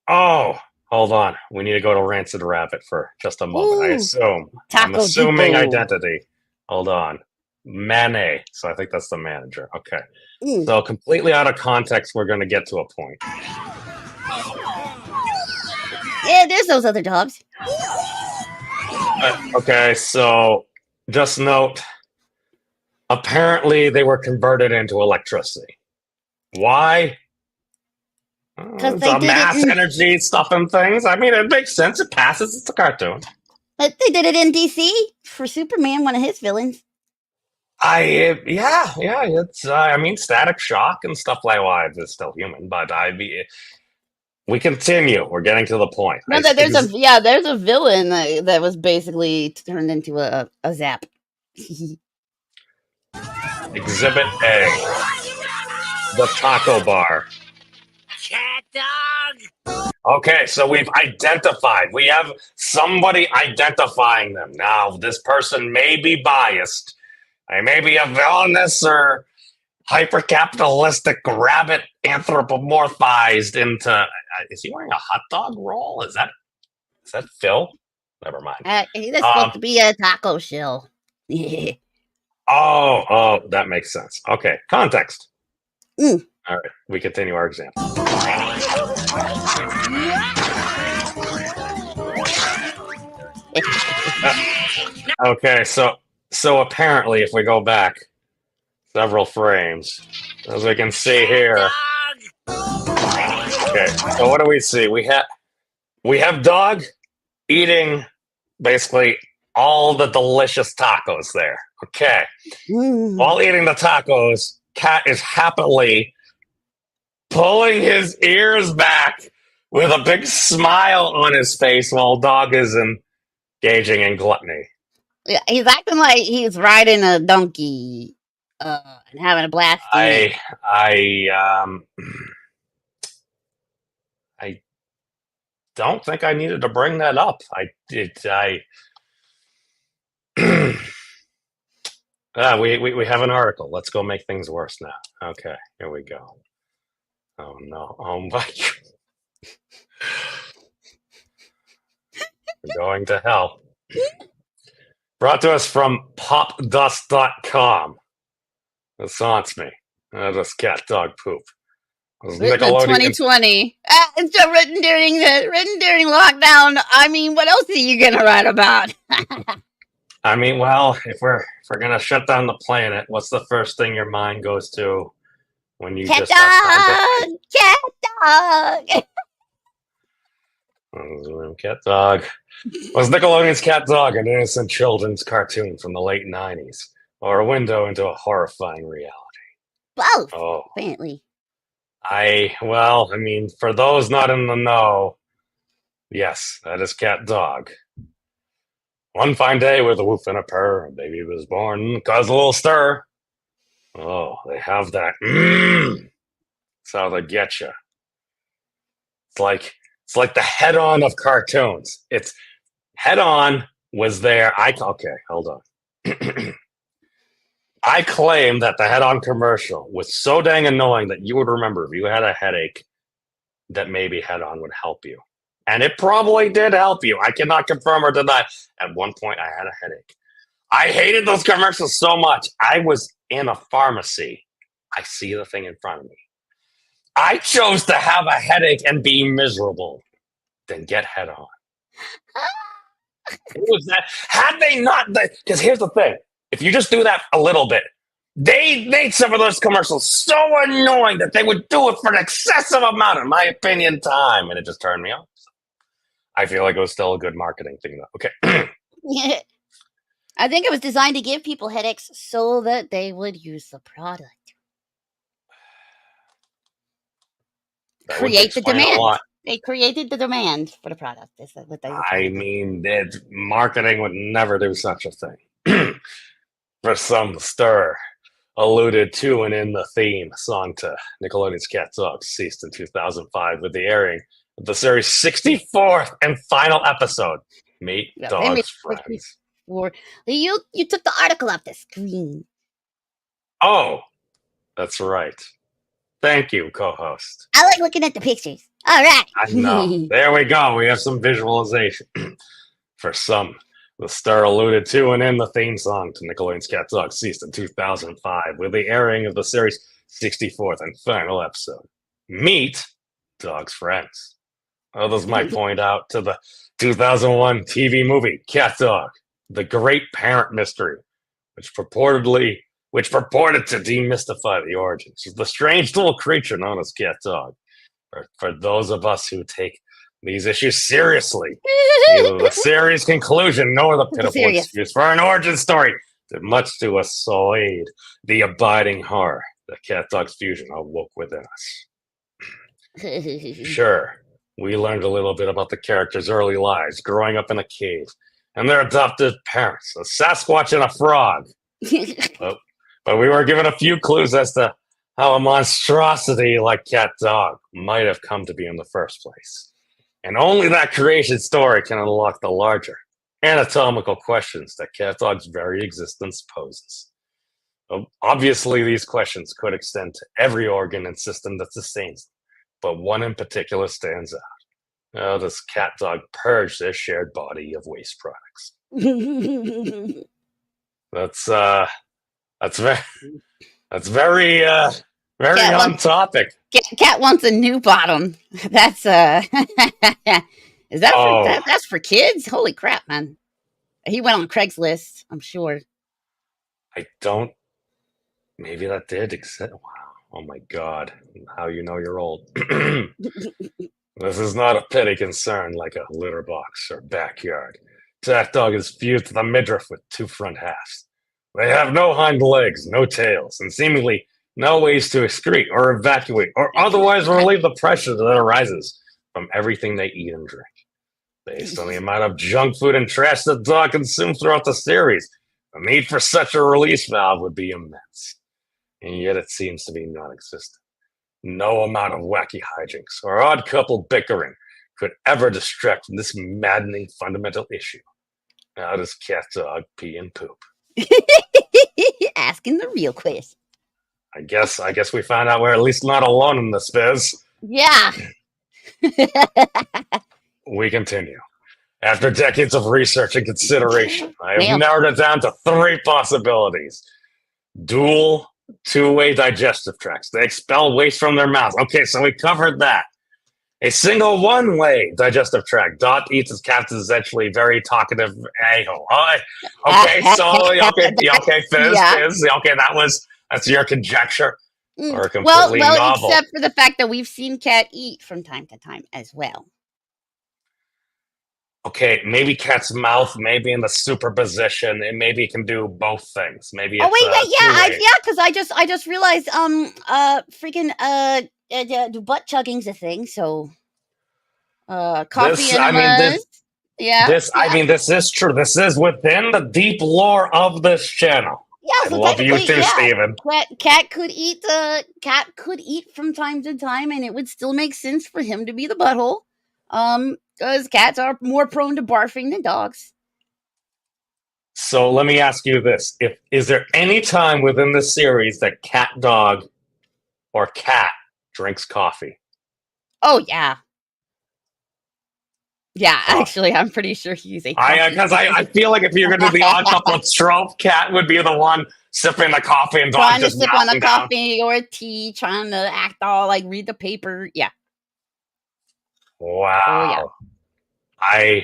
Oh, hold on. We need to go to Rancid Rabbit for just a moment. Ooh. I'm assuming Depot. identity. Hold on. Manet. So I think that's the manager. Okay. Mm. So completely out of context, we're going to get to a point. Yeah, there's those other dogs. Okay, so just note, apparently they were converted into electricity. Why? Because it's a mass energy stuff and things. I mean, it makes sense. It passes. It's a cartoon. But they did it in DC for Superman, one of his villains. It's I mean, Static Shock and stuff like that is still human, but we continue. We're getting to the point. No, there's a villain that was basically turned into a zap. Exhibit A, the taco bar. CatDog! Okay, so we've identified. We have somebody identifying them. Now, this person may be biased. They may be a villainous or hyper-capitalistic rabbit anthropomorphized into... is he wearing a hot dog roll? Is that Phil? Never mind. He's supposed to be a taco shell. Oh, that makes sense. Okay, context. Mm. All right, we continue our example. Okay, so apparently, if we go back several frames, as we can see here. Okay, so what do we see? We have dog eating basically all the delicious tacos there. Okay, while eating the tacos, cat is happily pulling his ears back with a big smile on his face while dog is engaging in gluttony. Yeah, he's acting like he's riding a donkey and having a blast. I don't think I needed to bring that up. We have an article. Let's go make things worse now. Okay, here we go. Oh no! Oh my God! We're going to hell. Brought to us from popdust.com. This haunts me. This cat dog poop. Written in 2020. It's written during lockdown. I mean, what else are you gonna write about? I mean, well, if we're gonna shut down the planet, what's the first thing your mind goes to when you cat just have dog, cat dog. CatDog. Was Nickelodeon's CatDog an innocent children's cartoon from the late 90s, or a window into a horrifying reality? Both, Oh, apparently. I mean, for those not in the know, yes, that is CatDog. One fine day with a woof and a purr, a baby was born, caused a little stir. Oh, they have that. That's how they get you. It's like the head-on of cartoons. It's head-on was there. Okay, hold on. I claim that the head-on commercial was so dang annoying that you would remember if you had a headache that maybe head-on would help you. And it probably did help you. I cannot confirm or deny. At one point, I had a headache. I hated those commercials so much. I was in a pharmacy. I see the thing in front of me. I chose to have a headache and be miserable than get head on. It was that. Had they not, because here's the thing: if you just do that a little bit, they made some of those commercials so annoying that they would do it for an excessive amount, in my opinion, time, and it just turned me off. I feel like it was still a good marketing thing, though. Okay. I think it was designed to give people headaches so that they would use the product. That would Create the explain a demand. lot. They created the demand for the product. Is that what they were I trying to do? mean, marketing would never do such a thing. For some, stir alluded to and in the theme song to Nickelodeon's CatDog ceased in 2005 with the airing of the series' 64th and final episode, Meet Yeah, they made Dog's Friends. You took the article off the screen. Oh, that's right. Thank you, co-host. I like looking at the pictures. All right. I know. There we go. We have some visualization. For some, the star alluded to and in the theme song to Nickelodeon's CatDog ceased in 2005 with the airing of the series' 64th and final episode, Meet Dog's Friends. Others might point out to the 2001 TV movie CatDog, The Great Parent Mystery, which purported to demystify the origins of the strange little creature known as CatDog. For those of us who take these issues seriously, neither the series conclusion nor the pitiful excuse for an origin story did much to assuage the abiding horror that CatDog's fusion awoke within us. Sure, we learned a little bit about the characters' early lives growing up in a cave and their adopted parents, a Sasquatch and a frog. But we were given a few clues as to how a monstrosity like CatDog might have come to be in the first place. And only that creation story can unlock the larger anatomical questions that CatDog's very existence poses. Obviously, these questions could extend to every organ and system that sustains them, but one in particular stands out. How does CatDog purge their shared body of waste products? That's very on topic. Cat wants a new bottom. That's is that that's for kids? Holy crap, man! He went on Craigslist, I'm sure. I don't. Maybe that did exist. Wow! Oh my God! How you know you're old? This is not a petty concern like a litter box or backyard. CatDog is fused to the midriff with two front halves. They have no hind legs, no tails, and seemingly no ways to excrete or evacuate or otherwise relieve the pressure that arises from everything they eat and drink. Based on the amount of junk food and trash the dog consumes throughout the series, the need for such a release valve would be immense. And yet it seems to be non-existent. No amount of wacky hijinks or odd couple bickering could ever distract from this maddening fundamental issue. How does CatDog pee and poop? Asking the real quiz. I guess we found out we're at least not alone in this biz. Yeah. We continue. After decades of research and consideration, I have narrowed it down to three possibilities. Dual two-way digestive tracts. They expel waste from their mouths. Okay, so we covered that. A single one-way digestive tract. Dot eats his cats is essentially very talkative a-hole. Okay, Fizz. Okay, that's your conjecture. Or completely novel. Except for the fact that we've seen Cat eat from time to time as well. Okay, maybe Cat's mouth, maybe in the superposition, and maybe it can do both things. Maybe it's because I just realized butt chugging's a thing, so coffee enemas. This is true. This is within the deep lore of this channel. Yeah, so I love you too, Steven. Cat could eat from time to time, and it would still make sense for him to be the butthole. Because cats are more prone to barfing than dogs. So let me ask you this: is there any time within the series that CatDog or Cat drinks coffee? Oh yeah. Yeah, actually, I'm pretty sure he's a. Because I feel like if you're going to do the odd couple trope, Cat would be the one sipping the coffee and Dog trying to just sip on a melting down. coffee or tea, trying to act all like read the paper. Yeah. Wow. Oh, yeah.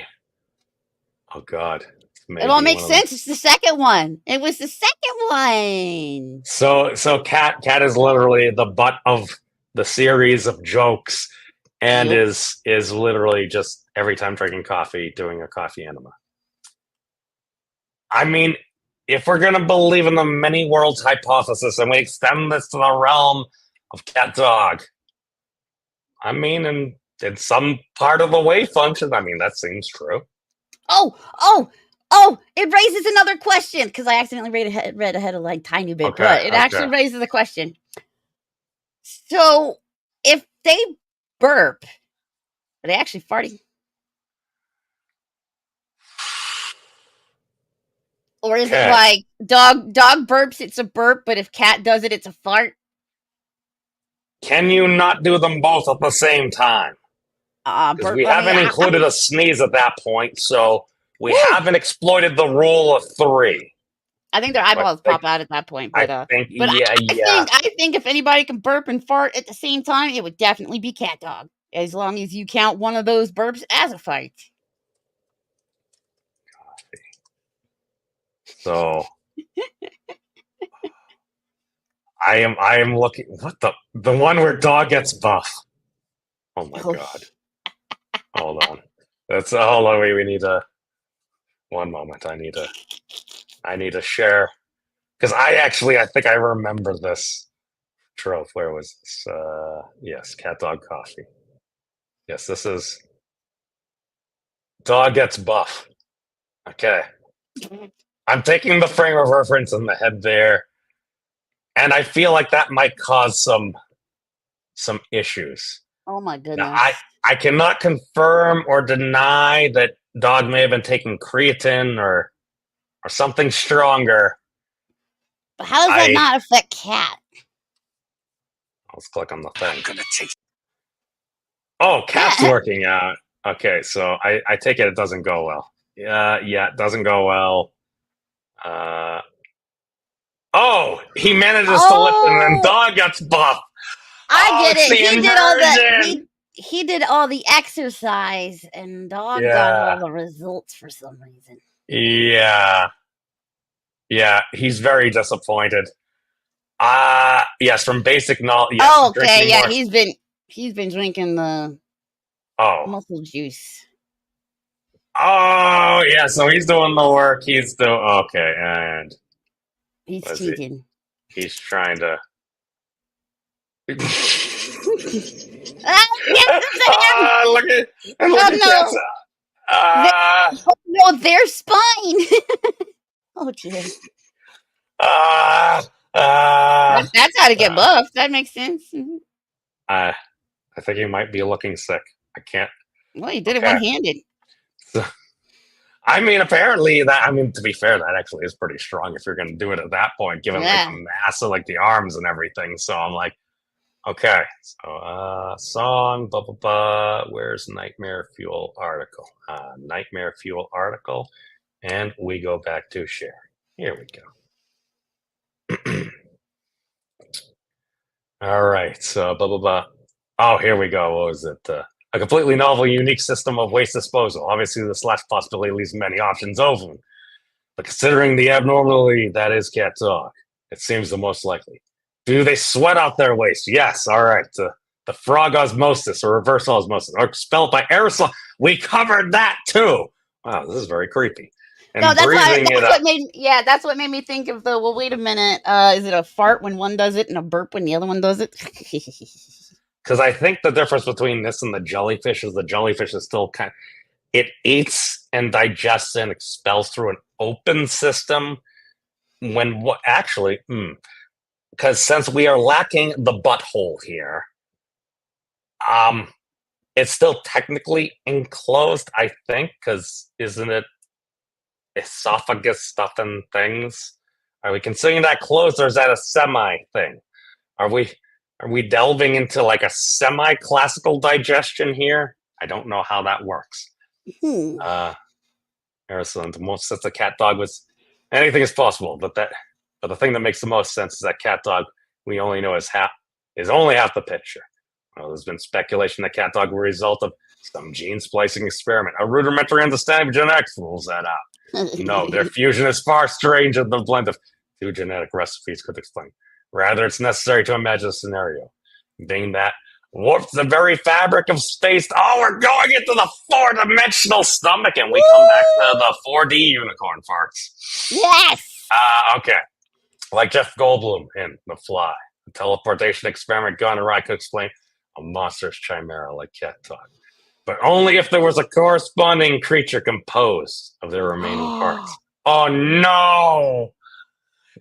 Oh God. It all makes sense. It's the second one. It was the second one. So Cat is literally the butt of the series of jokes, and Yep. is literally just every time drinking coffee, doing a coffee enema. I mean, if we're gonna believe in the many worlds hypothesis and we extend this to the realm of CatDog, I mean, in some part of the wave function, I mean, that seems true. Oh, it raises another question because I accidentally read ahead a like tiny bit, Okay, but it actually raises a question. So, if they burp, are they actually farting? Or is it like dog burps, it's a burp, but if cat does it, it's a fart? Can you not do them both at the same time? Because we haven't included a sneeze at that point, so we haven't exploited the rule of 3. I think their eyeballs pop out at that point, but I think if anybody can burp and fart at the same time, it would definitely be CatDog, as long as you count one of those burps as a fart. So I am looking. What the one where Dog gets buff? Oh my God! Hold on. Hold on. We need a 1 moment. I need to share because I think I remember this trope. Where was this? Yes, CatDog coffee. Yes, this is Dog gets buff. Okay. I'm taking the frame of reference in the head there, and I feel like that might cause some issues. Oh my goodness! Now, I cannot confirm or deny that Dog may have been taking creatine or something stronger. But how does that not affect Cat? Let's click on the thing. Oh, Cat's working out. Okay, so I take it doesn't go well. Yeah, it doesn't go well. He manages to lift and then Dog gets buff. I get it. He did all that. He did all the exercise, and Dog got all the results for some reason. Yeah, he's very disappointed. Yes, from basic knowledge. Yes, oh, okay, yeah, he's been drinking the muscle juice. Oh, yeah, so he's doing the work. He's doing okay, and he's cheating. He's trying to. Look at no, their spine. Oh dear. That's how to get buffed. That makes sense. I think he might be looking sick. I can't. Well, he did it one-handed. So, I mean, apparently that. I mean, to be fair, that actually is pretty strong if you're going to do it at that point, given like the mass of like the arms and everything. So I'm like, okay. So song, blah blah blah. Where's Nightmare Fuel article? Nightmare Fuel article, and we go back to share. Here we go. All right. So blah blah blah. Oh, here we go. What was it? A completely novel, unique system of waste disposal. Obviously, this last possibility leaves many options open. But considering the abnormality that is CatDog, it seems the most likely. Do they sweat out their waste? Yes. All right. The frog osmosis or reverse osmosis or expelled by aerosol. We covered that too. Wow, this is very creepy. And no, that's what made me think of the. Well, wait a minute. Is it a fart when one does it and a burp when the other one does it? Because I think the difference between this and the jellyfish is still it eats and digests and expels through an open system. When what actually, because since we are lacking the butthole here, it's still technically enclosed. I think because isn't it esophagus stuff and things? Are we considering that closed or is that a semi thing? Are we delving into like a semi-classical digestion here? I don't know how that works. Harrison, most sets of CatDog was anything is possible, but that But the thing that makes the most sense is that CatDog we only know is only half the picture. Well, there's been speculation that CatDog were a result of some gene splicing experiment. A rudimentary understanding of genetics rules that out. No, their fusion is far stranger than the blend of two genetic recipes could explain. Rather, it's necessary to imagine a scenario, being that warps the very fabric of space. Oh, we're going into the four-dimensional stomach, and we come back to the 4D unicorn farts. Yes! Okay. Like Jeff Goldblum in The Fly. A teleportation experiment gone awry could explain a monstrous chimera like CatDog. But only if there was a corresponding creature composed of their remaining parts. Oh, no!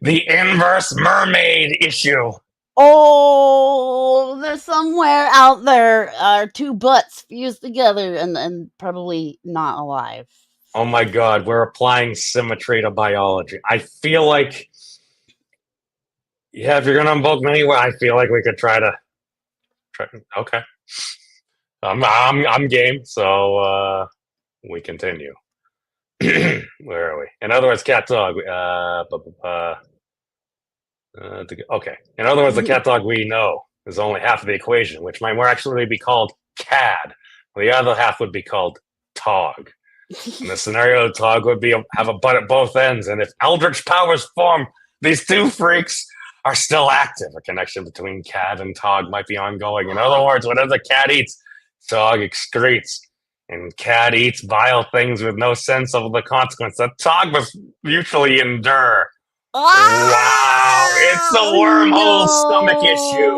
The inverse mermaid issue. Oh, there's somewhere out there are two butts fused together and probably not alive. Oh my God, we're applying symmetry to biology. I feel like, if you're gonna invoke me anyway, I feel like we could try. Okay, I'm game. So we continue. Where are we? In other words, CatDog. Okay. In other words, the CatDog we know is only half of the equation, which might more actually be called CAD. The other half would be called TOG. In the scenario, TOG would have a butt at both ends, and if eldritch powers form, these two freaks are still active. A connection between CAD and TOG might be ongoing. In other words, whatever the cat eats, TOG excretes. And CAD eats vile things with no sense of the consequence that TOG must mutually endure. Wow, it's a wormhole stomach issue.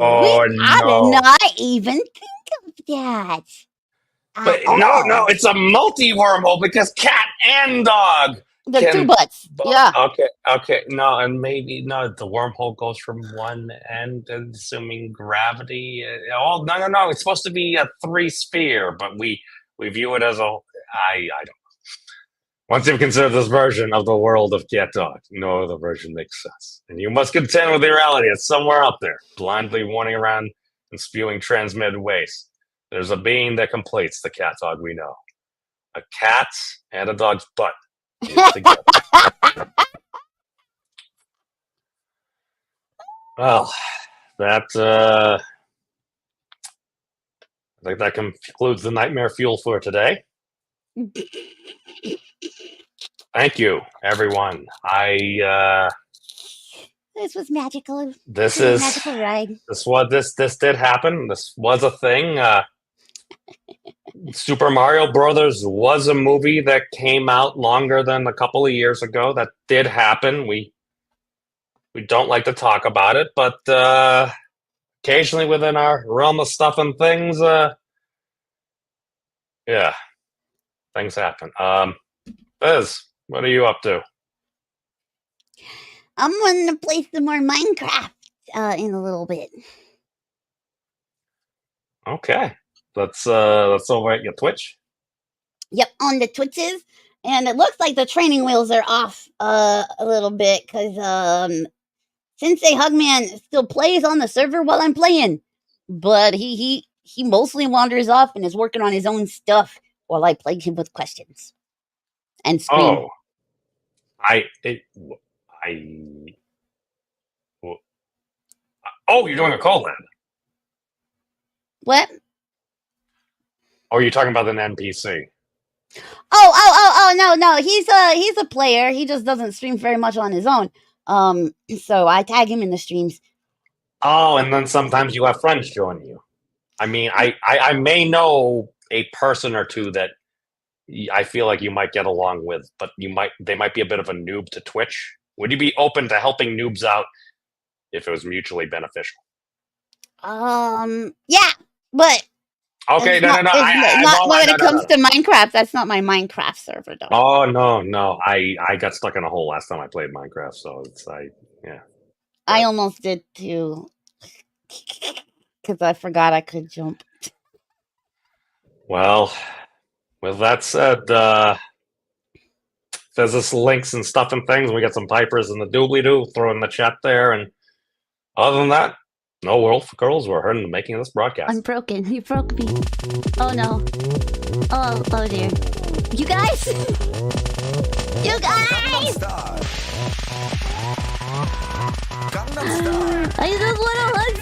Oh, I did not even think of that. But no, it's a multi-wormhole because cat and dog. The two butts. Yeah. Okay. No, and maybe the wormhole goes from one end, assuming gravity. No. It's supposed to be a 3-sphere, but we view it as I don't know. Once you've considered this version of the world of CatDog, no other version makes sense. And you must contend with the reality it's somewhere out there, blindly wandering around and spewing transmitted waste. There's a being that completes the CatDog we know. A cat and a dog's butt. Together. Well, that I think that concludes the nightmare fuel for today. Thank you, everyone. This was magical. This is a magical ride. This did happen. This was a thing. Super Mario Brothers was a movie that came out longer than a couple of years ago. That did happen. We don't like to talk about it, but occasionally within our realm of stuff and things, yeah, things happen. Biz, what are you up to? I'm wanting to play some more Minecraft in a little bit. Okay. That's over at your Twitch. Yep, on the Twitches, and it looks like the training wheels are off a little bit because Sensei Hugman still plays on the server while I'm playing, but he mostly wanders off and is working on his own stuff while I plague him with questions and scream. You're doing a collab. What? Oh, you're talking about an NPC. Oh, no. He's a player. He just doesn't stream very much on his own. So I tag him in the streams. Oh, and then sometimes you have friends join you. I mean, I may know a person or two that I feel like you might get along with, but they might be a bit of a noob to Twitch. Would you be open to helping noobs out if it was mutually beneficial? Yeah, but okay, no. Not when it comes to Minecraft. That's not my Minecraft server, though. Oh no! I got stuck in a hole last time I played Minecraft, so yeah. I almost did too, because I forgot I could jump. Well, with that said, there's this links and stuff and things. We got some pipers in the doobly-doo. Throw in the chat there, and other than that, no world for girls. We're heard in the making of this broadcast. I'm broken. You broke me. Oh no. Oh dear. You guys. I'm stuck. I just want to hug